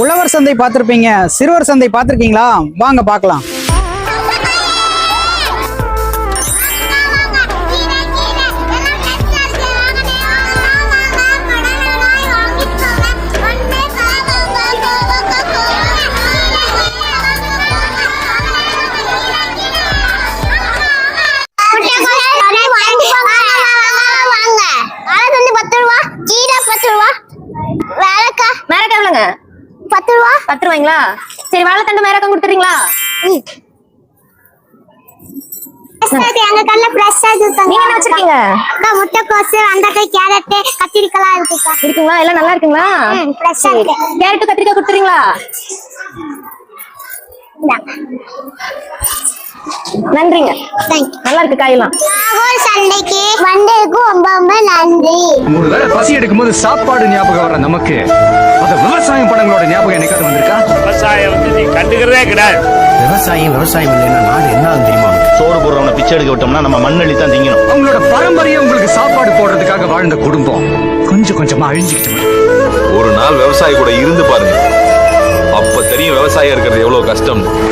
உழவர் சந்தை பார்த்திருப்பீங்க, சிறுவர் சந்தை பார்த்திருக்கீங்களா? வாங்க பார்க்கலாம். ரூபாய்ங்களா? சரி, வாழைத்தண்டு மேரக்கம் கொடுத்துறீங்களா? எங்க கல்ல ஃப்ரெஷ்ஷா ஜூஸ் நீங்க என்ன வச்சிருக்கீங்க? முட்டைக்கோஸ், வெண்டைக்காய், கேரட், கத்திரிக்காய் இருக்குக்கா. இருக்குங்களா? எல்லாம் நல்லா இருக்குங்களா? ஃப்ரெஷ்ஷா இருக்கு. கேரட் கத்திரிக்காய் கொடுத்துறீங்களா? நன்றிங்க. நல்லா இருக்கு காயெல்லாம். சண்டைக்கு வந்ததுக்கு ரொம்ப ரொம்ப நன்றி. ஒரு வேளை பசி எடுக்கும் போது சாப்பாடு ஞாபகம் வர நமக்கு அந்த விவசாயம் படங்களோட ஞாபகம் என்னைக்காவது வந்திருக்கா? விவசாயம் வந்து நீ கண்டுக்கிறதே கிடையாது. விவசாயம் இல்லைன்னா நாடு என்ன தெரியுமா? சோறு போடுறவனை பிச்சை எடுக்க விட்டோம்னா நம்ம மண்ணள்ளி தான் திங்கணும். அவங்களோட பாரம்பரியம் உங்களுக்கு சாப்பாடு போடுறதுக்காக வாழ்ந்த குடும்பம் கொஞ்சம் கொஞ்சமா அழிஞ்சுக்கிட்டு. ஒரு நாள் விவசாயி கூட இருந்து பாருங்க, அப்ப தெரியும் விவசாயம் இருக்கிறது எவ்வளவு கஷ்டம்.